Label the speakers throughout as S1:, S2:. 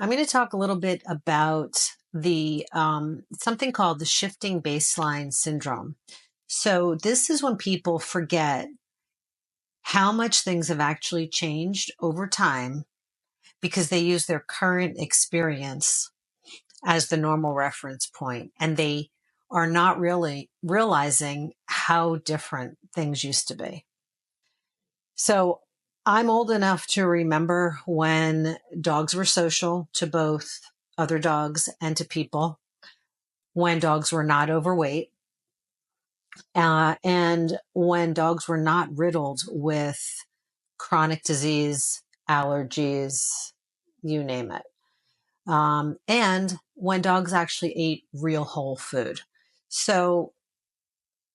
S1: I'm going to talk a little bit about the something called the shifting baseline syndrome. So this is when people forget how much things have actually changed over time because they use their current experience as the normal reference point, and they are not really realizing how different things used to be. So I'm old enough to remember when dogs were social to both other dogs and to people, when dogs were not overweight, and when dogs were not riddled with chronic disease, allergies, you name it. And when dogs actually ate real whole food. So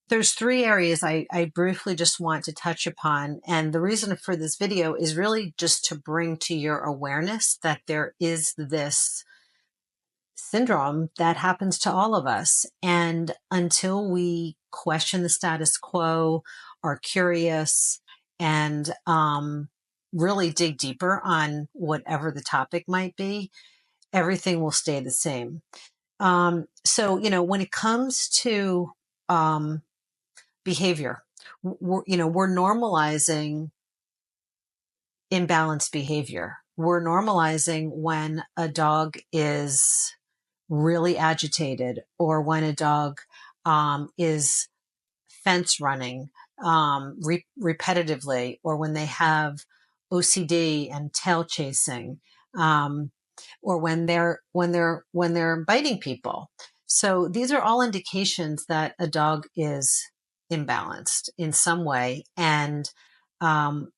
S1: there's three areas I briefly just want to touch upon. And the reason for this video is really just to bring to your awareness that there is this syndrome that happens to all of us. And until we question the status quo, are curious, and really dig deeper on whatever the topic might be, everything will stay the same. So, when it comes to behavior, we're normalizing imbalanced behavior. We're normalizing when a dog is really agitated, or when a dog is fence running repetitively, or when they have OCD and tail chasing, or when they're biting people. So these are all indications that a dog is imbalanced in some way, and um,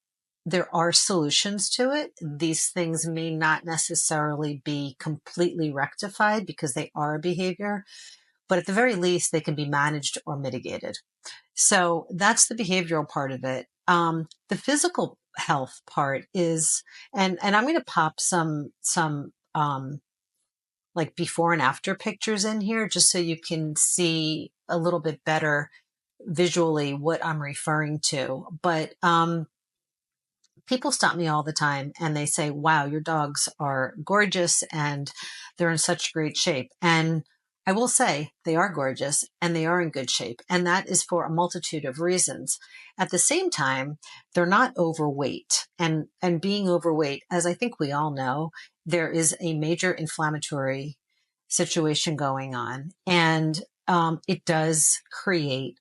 S1: there are solutions to it. These things may not necessarily be completely rectified because they are a behavior, but at the very least, they can be managed or mitigated. So that's the behavioral part of it. The physical health part is, and I'm going to pop some like before and after pictures in here, just so you can see a little bit better visually what I'm referring to. But people stop me all the time and they say, wow, your dogs are gorgeous and they're in such great shape. And I will say they are gorgeous and they are in good shape. And that is for a multitude of reasons. At the same time, they're not overweight. And being overweight, as I think we all know, there is a major inflammatory situation going on. And it does create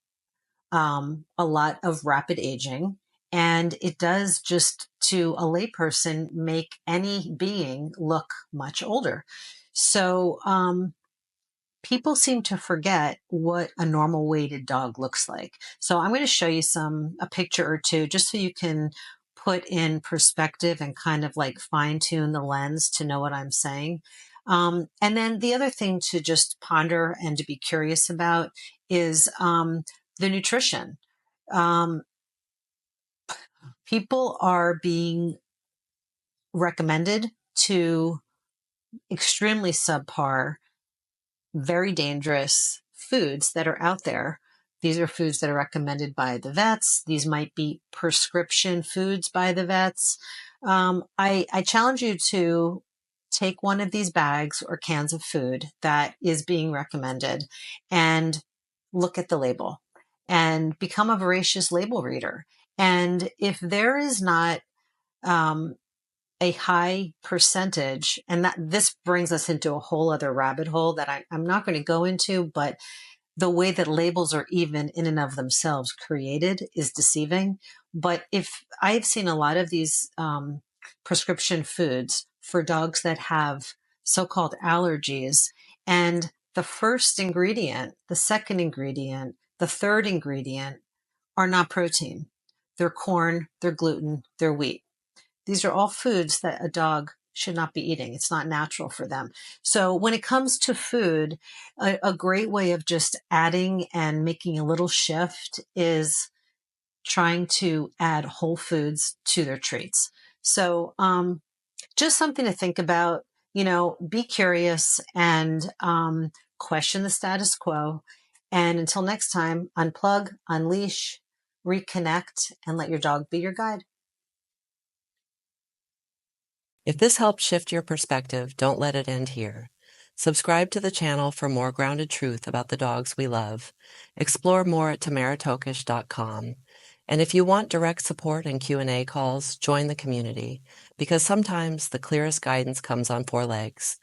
S1: a lot of rapid aging. And it does, just to a layperson, make any being look much older. So people seem to forget what a normal weighted dog looks like. So I'm going to show you a picture or two, just so you can put in perspective and kind of like fine tune the lens to know what I'm saying. And then the other thing to just ponder and to be curious about is the nutrition. Um, People are being recommended to extremely subpar, very dangerous foods that are out there. These are foods that are recommended by the vets. These might be prescription foods by the vets. I challenge you to take one of these bags or cans of food that is being recommended and look at the label and become a voracious label reader. And if there is not um, a high percentage, and that this brings us into a whole other rabbit hole that I'm not going to go into, but the way that labels are even in and of themselves created is deceiving. But if I've seen a lot of these prescription foods for dogs that have so-called allergies, and the first ingredient, the second ingredient, the third ingredient are not protein. They're corn, they're gluten, they're wheat. These are all foods that a dog should not be eating. It's not natural for them. So when it comes to food, a great way of just adding and making a little shift is trying to add whole foods to their treats. So just something to think about. Be curious and question the status quo. And until next time, unplug, unleash, reconnect, and let your dog be your guide.
S2: If this helped shift your perspective, don't let it end here. Subscribe to the channel for more grounded truth about the dogs we love. Explore more at tamaratokash.com. And if you want direct support and Q&A calls, join the community, because sometimes the clearest guidance comes on four legs.